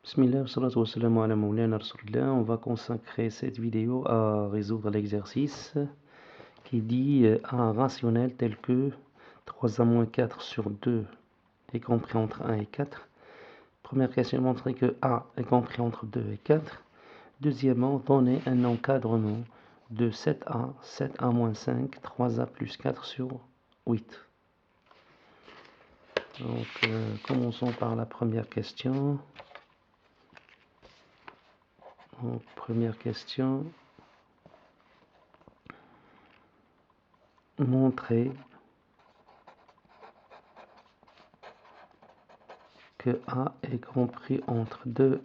Bismillah, salatu wassalamu ala mawlana rasulillah. On va consacrer cette vidéo à résoudre l'exercice qui dit un rationnel tel que 3a moins 4 sur 2 est compris entre 1 et 4. Première question, montrer que a est compris entre 2 et 4. Deuxièmement, donner un encadrement de 7a, 7a moins 5, 3a plus 4 sur 8. Donc, commençons par la première question. Donc, première question, montrer que A est compris entre 2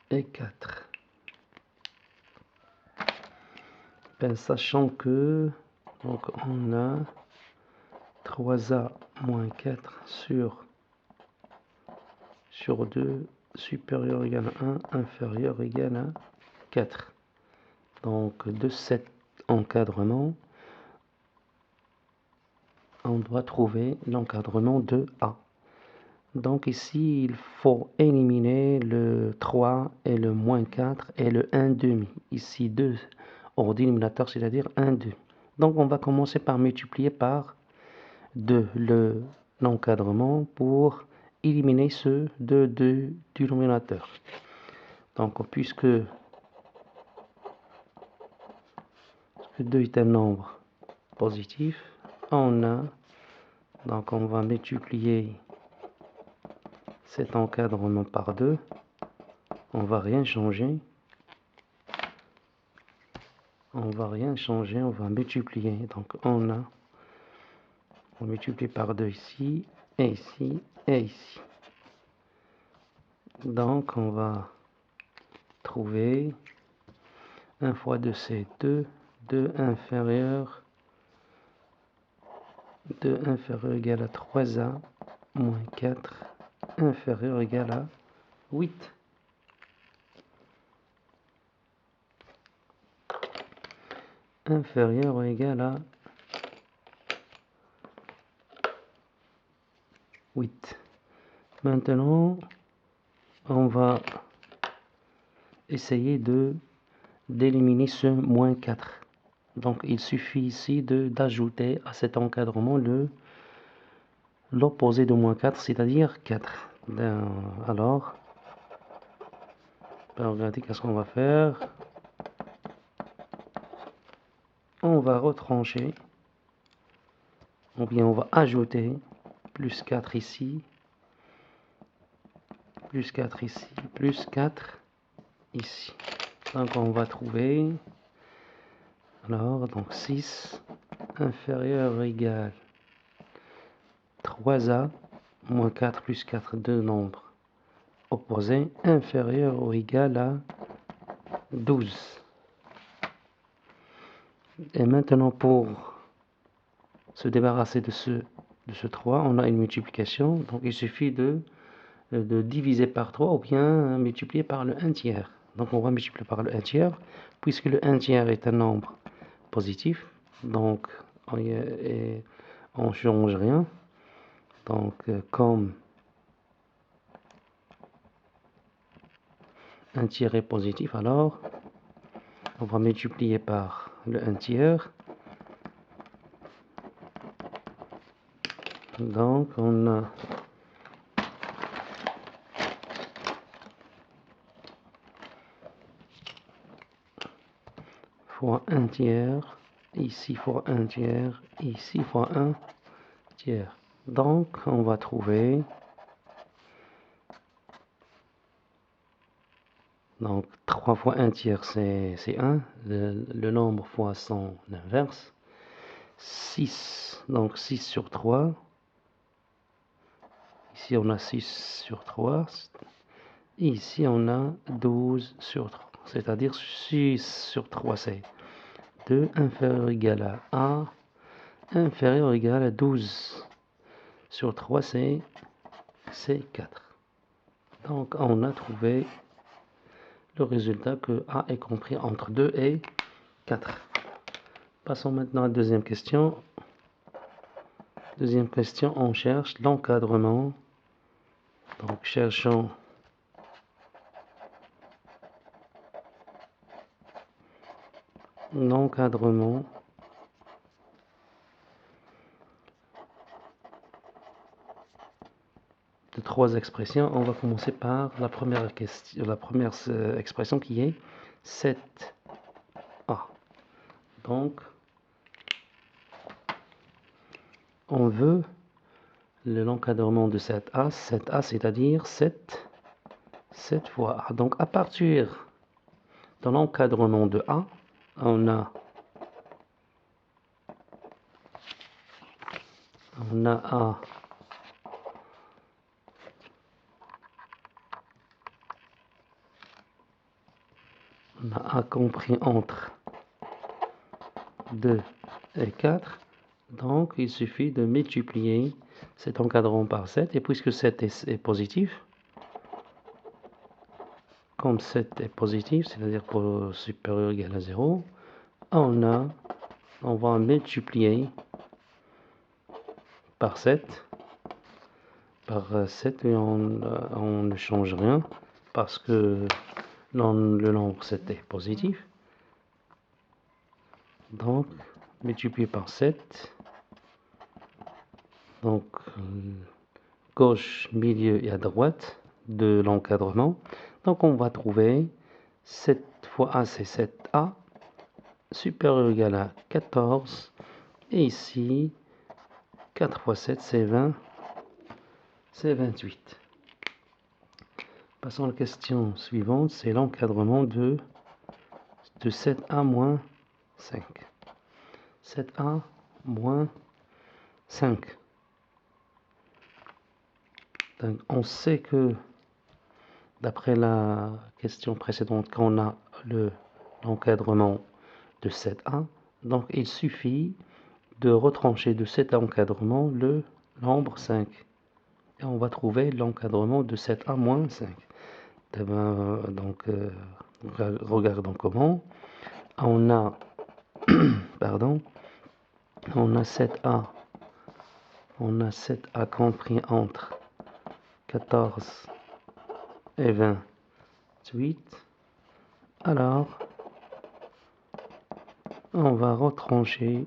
et 4. Ben, sachant que donc on a 3A moins 4 sur 2 supérieur égal à 1, inférieur égal à 4. Donc de cet encadrement, on doit trouver l'encadrement de A. Donc ici, il faut éliminer le 3 et le moins 4 et le 1 demi. Ici, 2 hors d'éliminateur, c'est-à-dire 1, 2. Donc on va commencer par multiplier par 2 l'encadrement pour éliminer ce 2 du dénominateur. Donc puisque 2 est un nombre positif, on va multiplier cet encadrement par 2. On va rien changer. On va multiplier. Donc on multiplie par 2 ici, et ici, et ici. Donc on va trouver 1 fois 2 c'est 2, 2 inférieur égal à 3a moins 4 inférieur égal à 8. Inférieur ou égal à 8. Maintenant, on va essayer d'éliminer ce moins 4. Donc, il suffit ici d'ajouter à cet encadrement l'opposé de moins 4, c'est-à-dire 4. Alors, regardez qu'est-ce qu'on va faire. On va retrancher, ou bien on va ajouter plus 4 ici, plus 4 ici, plus 4 ici. Donc on va trouver, alors, donc 6 inférieur ou égal 3a moins 4 plus 4, deux nombres opposés, inférieur ou égal à 12. Et maintenant, pour se débarrasser de ce 3, on a une multiplication. Donc il suffit de diviser par 3 ou bien multiplier par le 1 tiers. Donc on va multiplier par le 1 tiers, puisque le 1 tiers est un nombre positif. Donc on ne change rien. Donc comme 1 tiers est positif, alors on va multiplier par le 1 tiers. Donc on a fois 1 tiers, ici fois 1 tiers, ici fois 1 tiers. Donc on va trouver, donc 3 fois 1 tiers c'est 1, le nombre fois son inverse. 6, donc 6 sur 3. Ici on a 6 sur 3. Et ici on a 12 sur 3. C'est-à-dire 6 sur 3 c'est 2 inférieur ou égal à A inférieur ou égal à 12 sur 3 c'est 4. Donc on a trouvé le résultat que A est compris entre 2 et 4. Passons maintenant à la deuxième question. Deuxième question, on cherche l'encadrement Donc cherchons l'encadrement de trois expressions. On va commencer par la première question, la première expression qui est 7a. Donc on veut l'encadrement de 7a, 7a c'est-à-dire 7 fois a. Donc à partir de l'encadrement de a, on a a compris entre 2 et 4. Donc il suffit de multiplier cet encadrement par 7, et puisque 7 est positif, comme 7 est positif, c'est-à-dire pour supérieur ou égal à 0, on va multiplier par 7, et on ne change rien parce que le nombre 7 est positif. Donc multiplié par 7, donc gauche, milieu et à droite de l'encadrement. Donc on va trouver 7 fois a, c'est 7a, supérieur ou égal à 14, et ici 4 fois 7 c'est 20, c'est 28. Passons à la question suivante, c'est l'encadrement de 7a moins 5. 7a moins 5. Donc on sait que d'après la question précédente, qu'on a l'encadrement de 7a, donc il suffit de retrancher de cet encadrement le nombre 5. Et on va trouver l'encadrement de 7a moins 5. Donc, regardons comment. On a, pardon, on a 7a compris entre 14 et 28. Alors, on va retrancher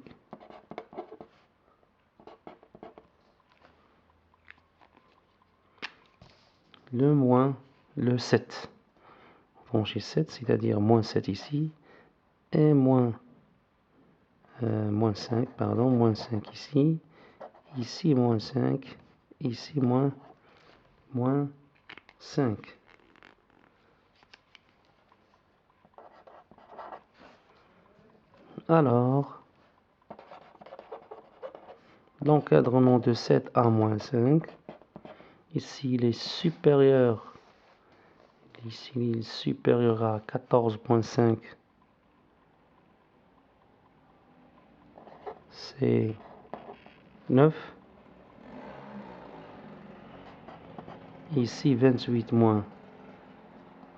le 7. Retrancher 7, c'est-à-dire moins 7 ici, et moins 5, pardon, moins 5 ici, ici moins 5, ici moins 5. Alors, l'encadrement de 7a moins 5, ici il est supérieur, à 14.5, c'est 9. Ici 28 moins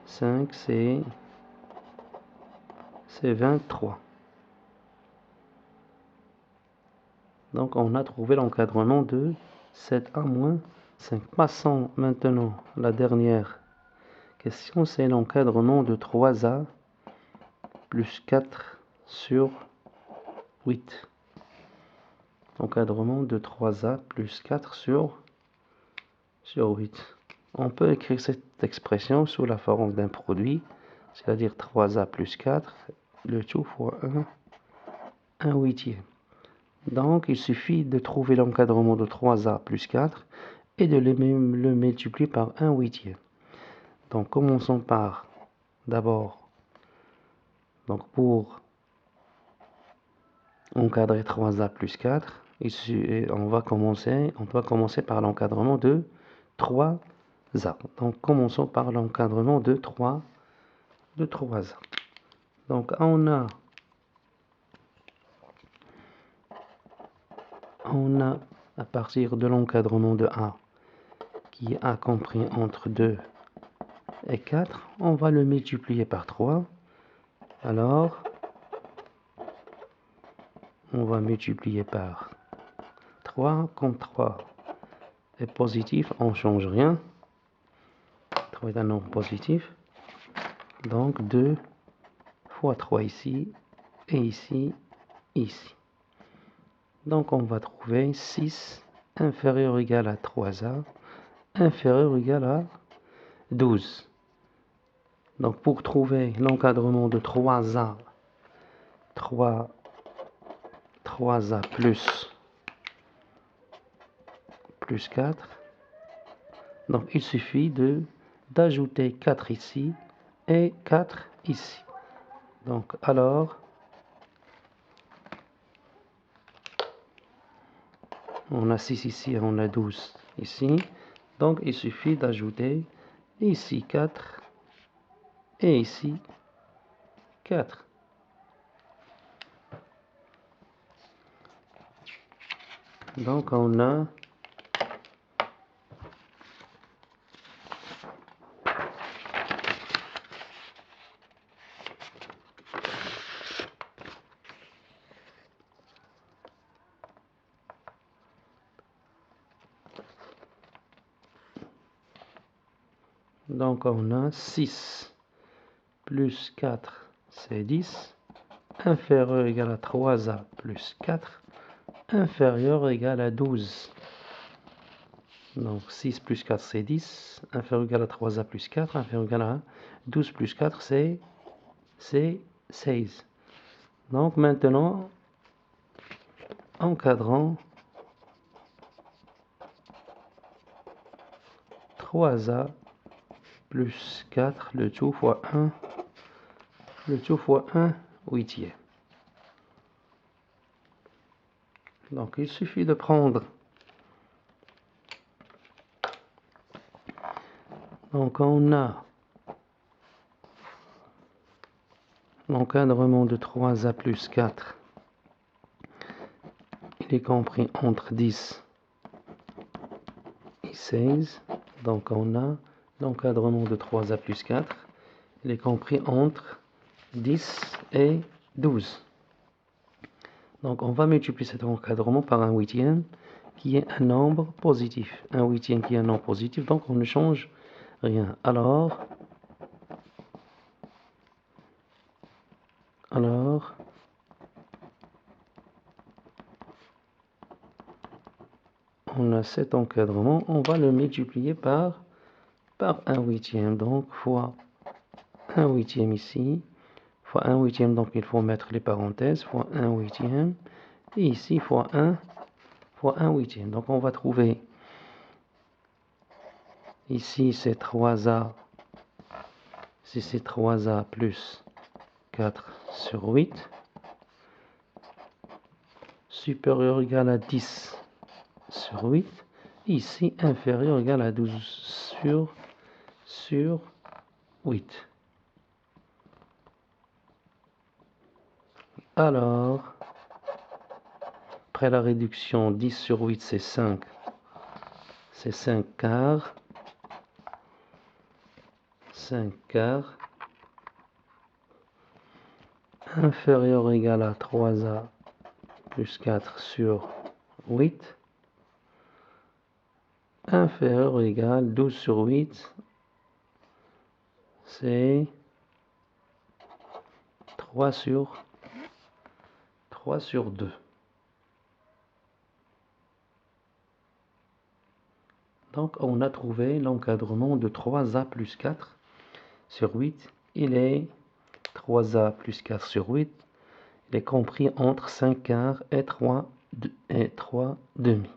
5, c'est 23. Donc on a trouvé l'encadrement de 7a moins 5. Passons maintenant à la dernière question, c'est l'encadrement de 3a plus 4 sur 8. Encadrement de 3a plus 4 sur 8. On peut écrire cette expression sous la forme d'un produit, c'est-à-dire 3a plus 4, le tout fois 1 huitième. Donc il suffit de trouver l'encadrement de 3a plus 4 et de le multiplier par 1 huitième. Donc commençons par d'abord, donc pour encadrer 3a plus 4, on va commencer par l'encadrement de 3a. Donc commençons par l'encadrement de 3a. Donc on a à partir de l'encadrement de a qui est a compris entre 2 et 4, on va le multiplier par 3. Alors on va multiplier par 3. Comme 3 est positif, on ne change rien. 3 est un nombre positif. Donc 2 fois 3 ici, et ici, ici. Donc on va trouver 6 inférieur ou égal à 3a, inférieur ou égal à 12. Donc pour trouver l'encadrement de 3a, 3a plus 4, donc il suffit d'ajouter 4 ici et 4 ici. Donc alors, on a 6 ici, on a 12 ici. Donc il suffit d'ajouter ici 4 et ici 4. Donc on a Donc on a 6 plus 4, c'est 10, inférieur ou égal à 3a plus 4, inférieur ou égal à 12. Donc 6 plus 4, c'est 10, inférieur ou égal à 3a plus 4, inférieur ou égal à 12 plus 4, c'est 16. Donc maintenant, encadrant 3a plus 4, le tout fois 1, le tout fois 1 huitième. Donc il suffit de prendre, donc on a l'encadrement de 3a plus 4, il est compris entre 10 et 16, donc on a l'encadrement de 3a plus 4, il est compris entre 10 et 12. Donc on va multiplier cet encadrement par un huitième qui est un nombre positif. Un huitième qui est un nombre positif, donc on ne change rien. Alors on a cet encadrement, on va le multiplier par un huitième, donc fois un huitième ici, fois un huitième, donc il faut mettre les parenthèses, fois un huitième, et ici fois un huitième. Donc on va trouver, ici c'est 3a, si c'est 3a plus 4 sur 8, supérieur ou égal à 10 sur 8, ici inférieur ou égal à 12 sur 8. Alors, après la réduction, 10 sur 8 c'est 5, c'est 5 quarts, 5 quarts, inférieur ou égal à 3a plus 4 sur 8, inférieur ou égal à 12 sur 8, c'est 3 sur 2. Donc on a trouvé l'encadrement de 3a plus 4 sur 8. Il est 3a plus 4 sur 8. Il est compris entre 5 quarts et 3 demi.